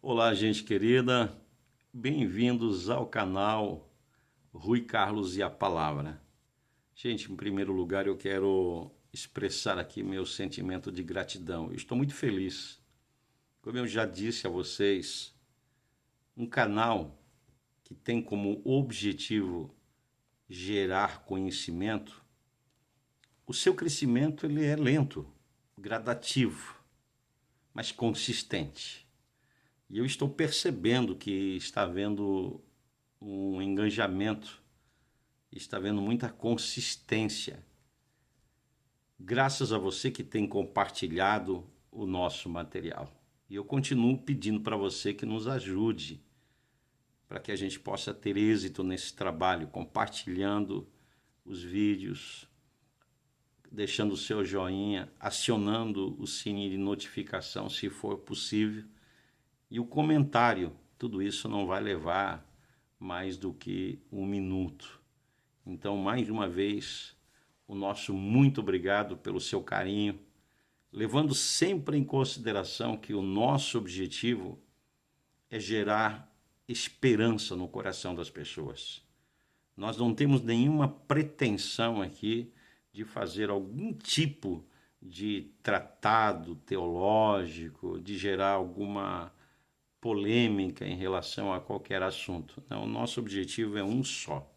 Olá, gente querida, bem-vindos ao canal Rui Carlos e a Palavra. Gente, em primeiro lugar, eu quero expressar aqui meu sentimento de gratidão. Eu estou muito feliz. Como eu já disse a vocês, um canal que tem como objetivo gerar conhecimento, o seu crescimento ele é lento, gradativo, mas consistente. E eu estou percebendo que está havendo um engajamento, está havendo muita consistência. Graças a você que tem compartilhado o nosso material. E eu continuo pedindo para você que nos ajude, para que a gente possa ter êxito nesse trabalho, compartilhando os vídeos, deixando o seu joinha, acionando o sininho de notificação se for possível. E o comentário, tudo isso não vai levar mais do que 1 minuto. Então, mais uma vez, o nosso muito obrigado pelo seu carinho, levando sempre em consideração que o nosso objetivo é gerar esperança no coração das pessoas. Nós não temos nenhuma pretensão aqui de fazer algum tipo de tratado teológico, de gerar alguma polêmica em relação a qualquer assunto. Não, o nosso objetivo é um só.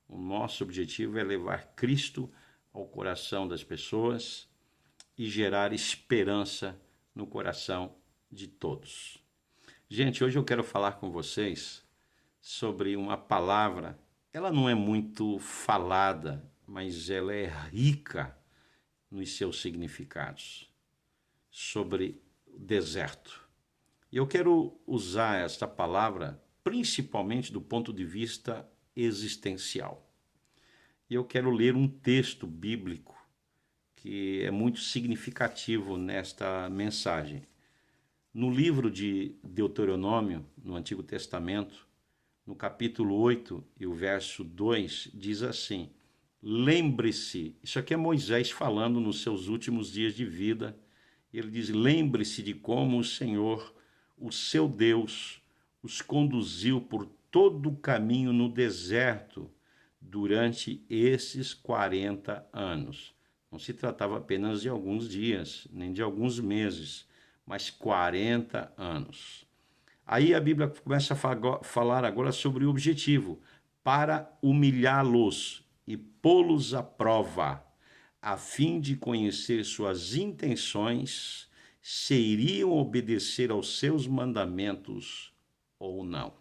O nosso objetivo é levar Cristo ao coração das pessoas e gerar esperança no coração de todos. Gente, hoje eu quero falar com vocês sobre uma palavra. Ela não é muito falada, mas ela é rica nos seus significados. Sobre o deserto. E eu quero usar esta palavra principalmente do ponto de vista existencial. E eu quero ler um texto bíblico que é muito significativo nesta mensagem. No livro de Deuteronômio, no Antigo Testamento, no capítulo 8 e o verso 2, diz assim: lembre-se, isso aqui é Moisés falando nos seus últimos dias de vida, ele diz: lembre-se de como o Senhor, o seu Deus, os conduziu por todo o caminho no deserto durante esses 40 anos. Não se tratava apenas de alguns dias, nem de alguns meses, mas 40 anos. Aí a Bíblia começa a falar agora sobre o objetivo, para humilhá-los e pô-los à prova, a fim de conhecer suas intenções, se iriam obedecer aos seus mandamentos ou não.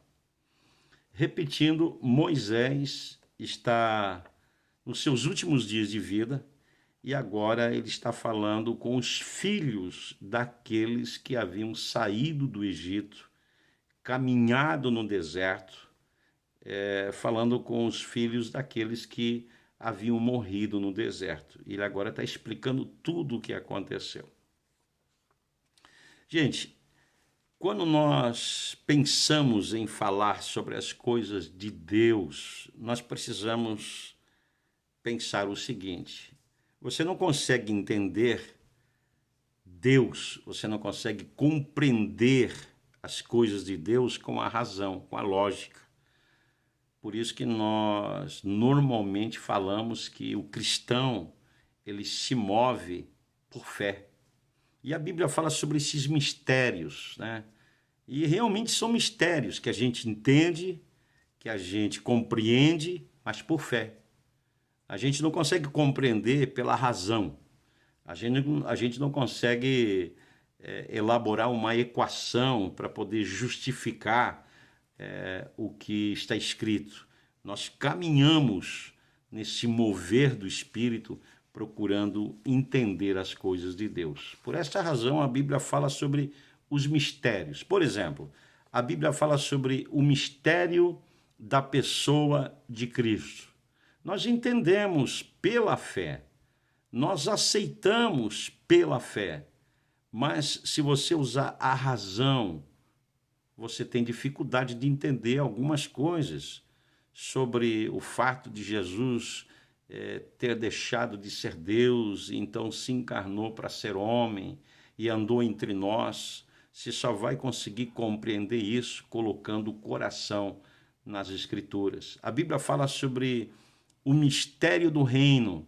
Repetindo, Moisés está nos seus últimos dias de vida e agora ele está falando com os filhos daqueles que haviam saído do Egito, caminhado no deserto, falando com os filhos daqueles que haviam morrido no deserto. Ele agora está explicando tudo o que aconteceu. Gente, quando nós pensamos em falar sobre as coisas de Deus, nós precisamos pensar o seguinte: você não consegue entender Deus, você não consegue compreender as coisas de Deus com a razão, com a lógica. Por isso que nós normalmente falamos que o cristão, ele se move por fé. E a Bíblia fala sobre esses mistérios, né? E realmente são mistérios que a gente entende, que a gente compreende, mas por fé. A gente não consegue compreender pela razão. A gente não consegue elaborar uma equação para poder justificar o que está escrito. Nós caminhamos nesse mover do Espírito, procurando entender as coisas de Deus. Por esta razão, a Bíblia fala sobre os mistérios. Por exemplo, a Bíblia fala sobre o mistério da pessoa de Cristo. Nós entendemos pela fé, nós aceitamos pela fé, mas se você usar a razão, você tem dificuldade de entender algumas coisas sobre o fato de Jesus ter deixado de ser Deus e então se encarnou para ser homem e andou entre nós. Você só vai conseguir compreender isso colocando o coração nas Escrituras. A Bíblia fala sobre o mistério do reino.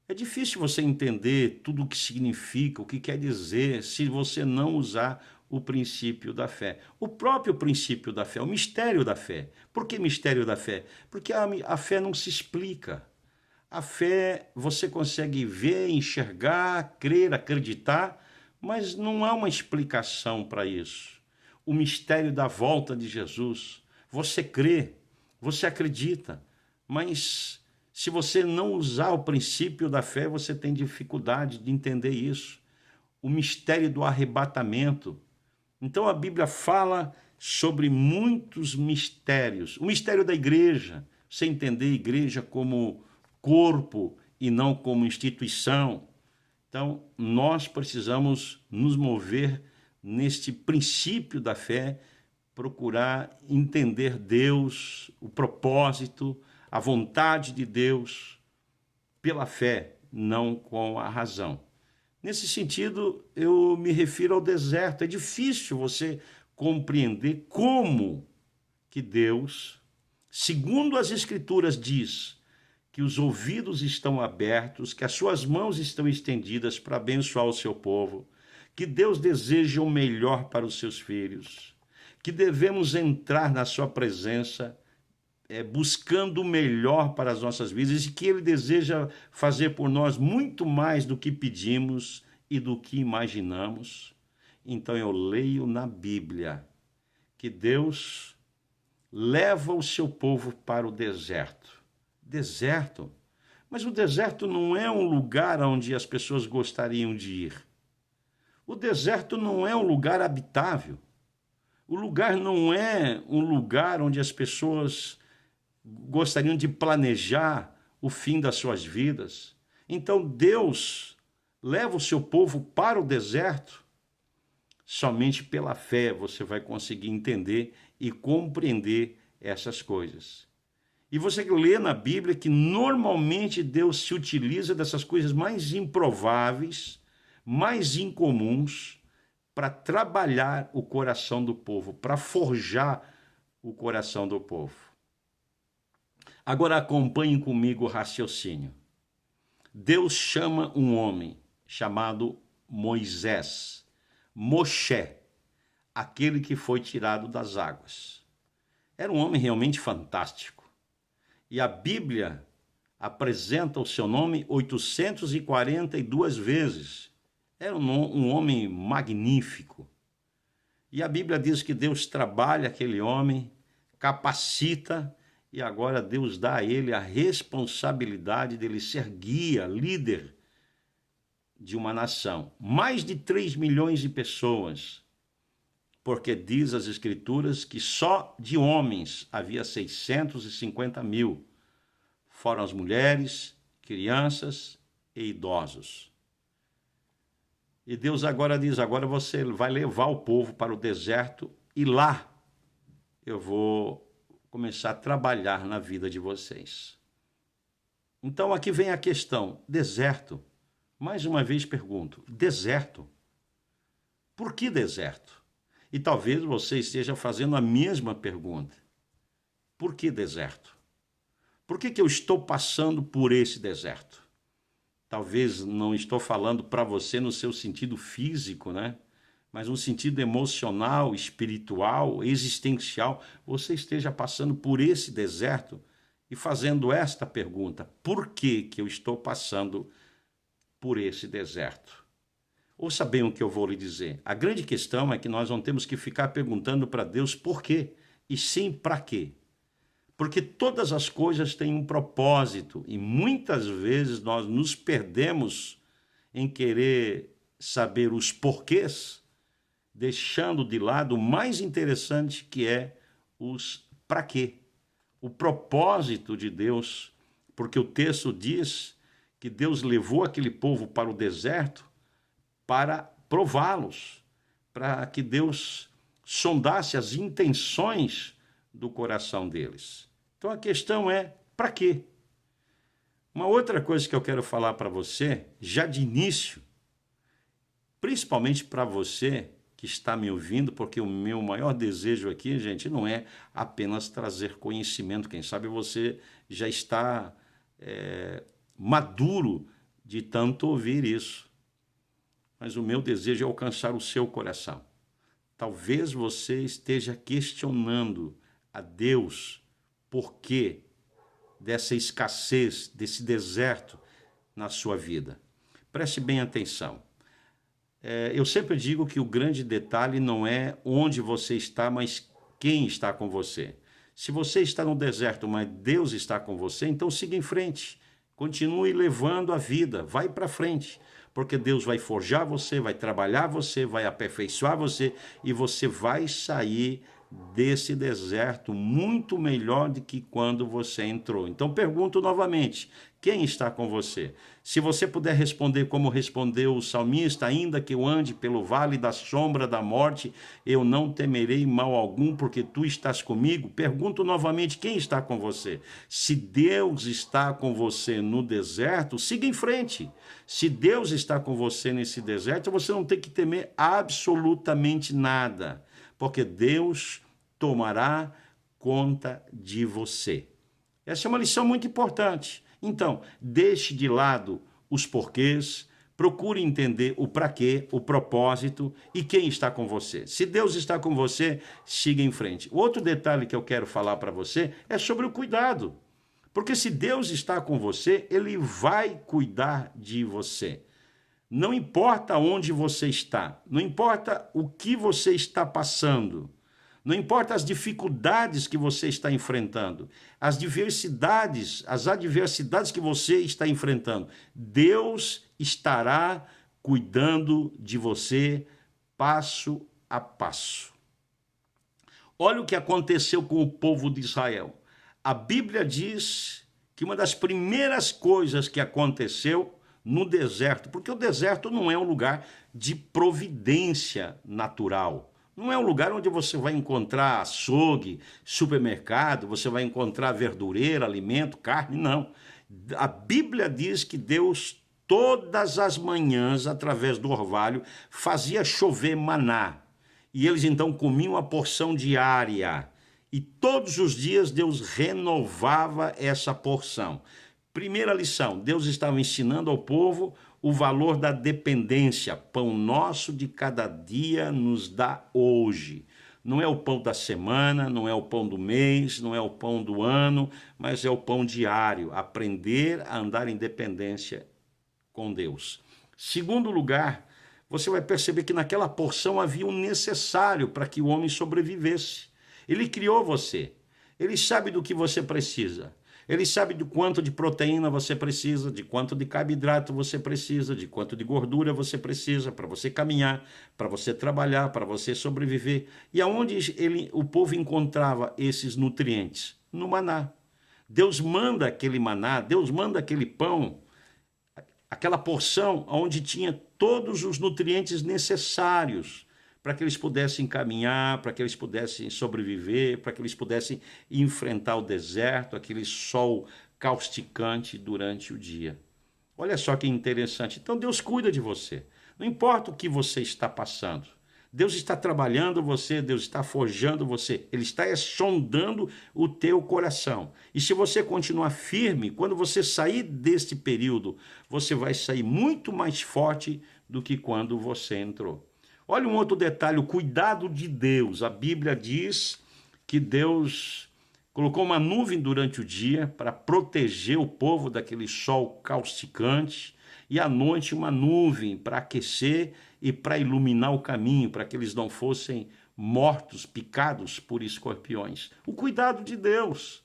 É difícil você entender tudo o que significa, o que quer dizer, se você não usar o princípio da fé. O próprio princípio da fé, o mistério da fé. Por que mistério da fé? Porque a fé não se explica. A fé você consegue ver, enxergar, crer, acreditar, mas não há uma explicação para isso. O mistério da volta de Jesus, você crê, você acredita, mas se você não usar o princípio da fé, você tem dificuldade de entender isso. O mistério do arrebatamento. Então a Bíblia fala sobre muitos mistérios. O mistério da igreja, você entender a igreja como corpo e não como instituição. Então, nós precisamos nos mover neste princípio da fé, procurar entender Deus, o propósito, a vontade de Deus, pela fé, não com a razão. Nesse sentido, eu me refiro ao deserto. É difícil você compreender como que Deus, segundo as Escrituras, diz que os ouvidos estão abertos, que as suas mãos estão estendidas para abençoar o seu povo, que Deus deseja o melhor para os seus filhos, que devemos entrar na sua presença buscando o melhor para as nossas vidas e que Ele deseja fazer por nós muito mais do que pedimos e do que imaginamos. Então eu leio na Bíblia que Deus leva o seu povo para o deserto. Deserto? Mas o deserto não é um lugar onde as pessoas gostariam de ir. O deserto não é um lugar habitável. O lugar não é um lugar onde as pessoas gostariam de planejar o fim das suas vidas. Então Deus leva o seu povo para o deserto. Somente pela fé você vai conseguir entender e compreender essas coisas. E você lê na Bíblia que normalmente Deus se utiliza dessas coisas mais improváveis, mais incomuns, para trabalhar o coração do povo, para forjar o coração do povo. Agora acompanhem comigo o raciocínio. Deus chama um homem chamado Moisés, Moshe, aquele que foi tirado das águas. Era um homem realmente fantástico. E a Bíblia apresenta o seu nome 842 vezes. Era um homem magnífico. E a Bíblia diz que Deus trabalha aquele homem, capacita, e agora Deus dá a ele a responsabilidade dele ser guia, líder de uma nação. Mais de 3 milhões de pessoas, porque diz as Escrituras que só de homens havia 650 mil, fora as mulheres, crianças e idosos. E Deus agora diz, agora você vai levar o povo para o deserto e lá eu vou começar a trabalhar na vida de vocês. Então aqui vem a questão, deserto. Mais uma vez pergunto, deserto? Por que deserto? E talvez você esteja fazendo a mesma pergunta. Por que deserto? Por que eu estou passando por esse deserto? Talvez não estou falando para você no seu sentido físico, né? Mas no sentido emocional, espiritual, existencial, você esteja passando por esse deserto e fazendo esta pergunta: por que eu estou passando por esse deserto? Ouça bem o que eu vou lhe dizer. A grande questão é que nós não temos que ficar perguntando para Deus por quê, e sim para quê. Porque todas as coisas têm um propósito e muitas vezes nós nos perdemos em querer saber os porquês, deixando de lado o mais interessante, que é os para quê. O propósito de Deus, porque o texto diz que Deus levou aquele povo para o deserto para prová-los, para que Deus sondasse as intenções do coração deles. Então a questão é, para quê? Uma outra coisa que eu quero falar para você, já de início, principalmente para você que está me ouvindo, porque o meu maior desejo aqui, gente, não é apenas trazer conhecimento. Quem sabe você já está maduro de tanto ouvir isso. Mas o meu desejo é alcançar o seu coração. Talvez você esteja questionando a Deus por que dessa escassez, desse deserto na sua vida. Preste bem atenção. Eu sempre digo que o grande detalhe não é onde você está, mas quem está com você. Se você está no deserto, mas Deus está com você, então siga em frente. Continue levando a vida, vai para frente. Porque Deus vai forjar você, vai trabalhar você, vai aperfeiçoar você e você vai sair desse deserto muito melhor do que quando você entrou. Então pergunto novamente, quem está com você? Se você puder responder como respondeu o salmista, ainda que eu ande pelo vale da sombra da morte, eu não temerei mal algum, porque tu estás comigo. Pergunto novamente, quem está com você? Se Deus está com você no deserto, siga em frente. Se Deus está com você nesse deserto, você não tem que temer absolutamente nada, porque Deus tomará conta de você. Essa é uma lição muito importante. Então, deixe de lado os porquês, procure entender o para quê, o propósito e quem está com você. Se Deus está com você, siga em frente. Outro detalhe que eu quero falar para você é sobre o cuidado. Porque se Deus está com você, Ele vai cuidar de você. Não importa onde você está, não importa o que você está passando, não importa as dificuldades que você está enfrentando, as adversidades que você está enfrentando, Deus estará cuidando de você passo a passo. Olha o que aconteceu com o povo de Israel. A Bíblia diz que uma das primeiras coisas que aconteceu no deserto, porque o deserto não é um lugar de providência natural. Não é um lugar onde você vai encontrar açougue, supermercado, você vai encontrar verdureira, alimento, carne, não. A Bíblia diz que Deus, todas as manhãs, através do orvalho, fazia chover maná. E eles então comiam a porção diária. E todos os dias Deus renovava essa porção. Primeira lição, Deus estava ensinando ao povo o valor da dependência. Pão nosso de cada dia nos dá hoje. Não é o pão da semana, não é o pão do mês, não é o pão do ano, mas é o pão diário. Aprender a andar em dependência com Deus. Segundo lugar, você vai perceber que naquela porção havia um necessário para que o homem sobrevivesse. Ele criou você. Ele sabe do que você precisa. Ele sabe de quanto de proteína você precisa, de quanto de carboidrato você precisa, de quanto de gordura você precisa para você caminhar, para você trabalhar, para você sobreviver. E aonde o povo encontrava esses nutrientes? No maná. Deus manda aquele maná, Deus manda aquele pão, aquela porção onde tinha todos os nutrientes necessários para que eles pudessem caminhar, para que eles pudessem sobreviver, para que eles pudessem enfrentar o deserto, aquele sol causticante durante o dia. Olha só que interessante. Então Deus cuida de você. Não importa o que você está passando. Deus está trabalhando você, Deus está forjando você. Ele está sondando o teu coração. E se você continuar firme, quando você sair deste período, você vai sair muito mais forte do que quando você entrou. Olha um outro detalhe, o cuidado de Deus. A Bíblia diz que Deus colocou uma nuvem durante o dia para proteger o povo daquele sol causticante e à noite uma nuvem para aquecer e para iluminar o caminho, para que eles não fossem mortos, picados por escorpiões. O cuidado de Deus.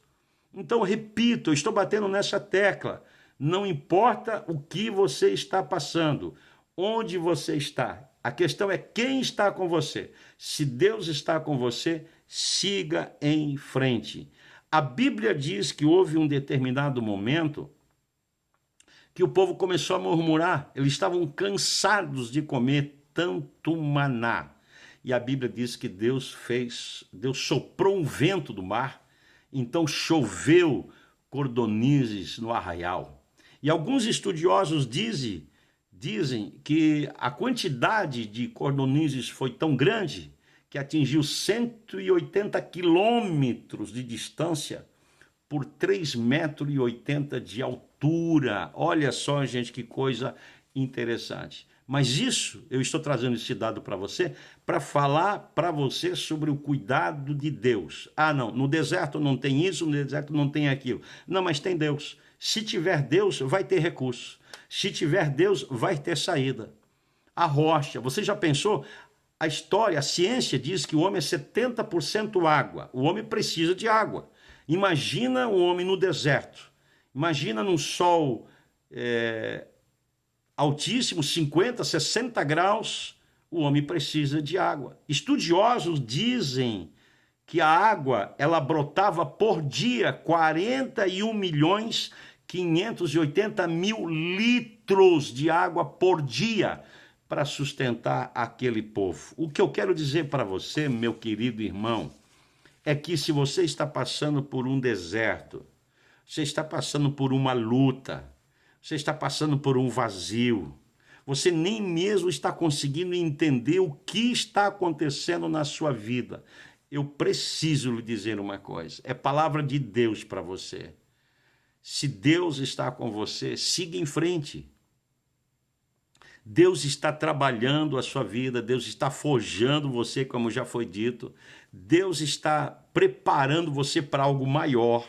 Então, repito, eu estou batendo nessa tecla. Não importa o que você está passando, onde você está. A questão é quem está com você. Se Deus está com você, siga em frente. A Bíblia diz que houve um determinado momento que o povo começou a murmurar. Eles estavam cansados de comer tanto maná. E a Bíblia diz que Deus soprou um vento do mar, então choveu cordonizes no arraial. E alguns estudiosos Dizem que a quantidade de cordonizes foi tão grande que atingiu 180 quilômetros de distância por 3,80 metros de altura. Olha só, gente, que coisa interessante. Mas isso, eu estou trazendo esse dado para você, para falar para você sobre o cuidado de Deus. Ah, não, no deserto não tem isso, no deserto não tem aquilo. Não, mas tem Deus. Se tiver Deus, vai ter recurso. Se tiver Deus, vai ter saída. A rocha, você já pensou? A história, a ciência diz que o homem é 70% água. O homem precisa de água. Imagina o homem no deserto. Imagina num sol altíssimo, 50, 60 graus, o homem precisa de água. Estudiosos dizem que a água ela brotava por dia 41.580.000 litros de água por dia para sustentar aquele povo. O que eu quero dizer para você, meu querido irmão, é que se você está passando por um deserto, você está passando por uma luta, você está passando por um vazio, você nem mesmo está conseguindo entender o que está acontecendo na sua vida, eu preciso lhe dizer uma coisa, é palavra de Deus para você. Se Deus está com você, siga em frente. Deus está trabalhando a sua vida, Deus está forjando você, como já foi dito. Deus está preparando você para algo maior.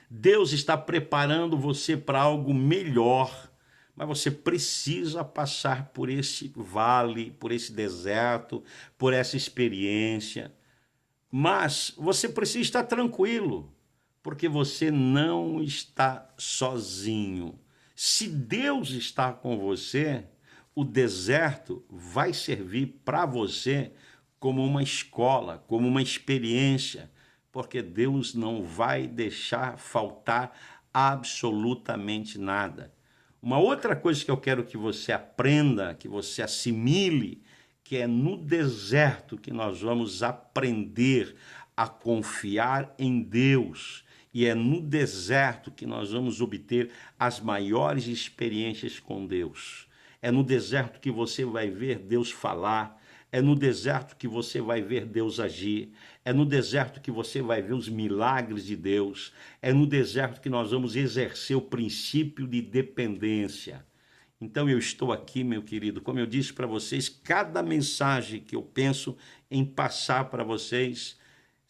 Deus está preparando você para algo melhor. Mas você precisa passar por esse vale, por esse deserto, por essa experiência. Mas você precisa estar tranquilo, porque você não está sozinho. Se Deus está com você, o deserto vai servir para você como uma escola, como uma experiência, porque Deus não vai deixar faltar absolutamente nada. Uma outra coisa que eu quero que você aprenda, que você assimile, que é no deserto que nós vamos aprender a confiar em Deus. E é no deserto que nós vamos obter as maiores experiências com Deus. É no deserto que você vai ver Deus falar. É no deserto que você vai ver Deus agir. É no deserto que você vai ver os milagres de Deus. É no deserto que nós vamos exercer o princípio de dependência. Então eu estou aqui, meu querido, como eu disse para vocês, cada mensagem que eu penso em passar para vocês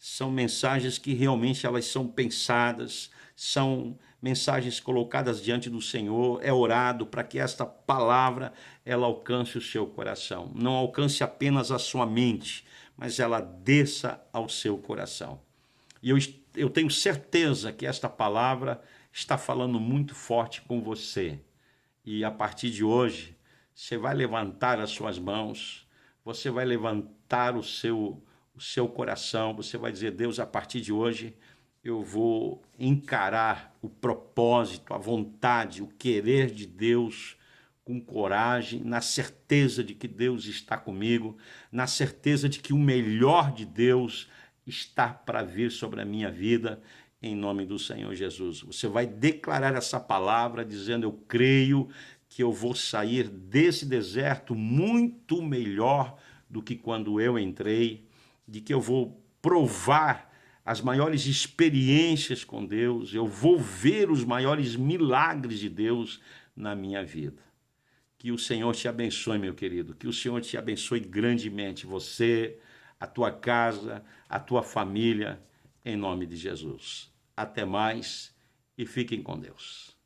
são mensagens que realmente elas são pensadas, são mensagens colocadas diante do Senhor, é orado para que esta palavra ela alcance o seu coração. Não alcance apenas a sua mente, mas ela desça ao seu coração. E eu tenho certeza que esta palavra está falando muito forte com você. E a partir de hoje, você vai levantar as suas mãos, você vai levantar o seu coração, você vai dizer, Deus, a partir de hoje eu vou encarar o propósito, a vontade, o querer de Deus com coragem, na certeza de que Deus está comigo, na certeza de que o melhor de Deus está para vir sobre a minha vida, em nome do Senhor Jesus. Você vai declarar essa palavra dizendo, eu creio que eu vou sair desse deserto muito melhor do que quando eu entrei, de que eu vou provar as maiores experiências com Deus, eu vou ver os maiores milagres de Deus na minha vida. Que o Senhor te abençoe, meu querido, que o Senhor te abençoe grandemente, você, a tua casa, a tua família, em nome de Jesus. Até mais e fiquem com Deus.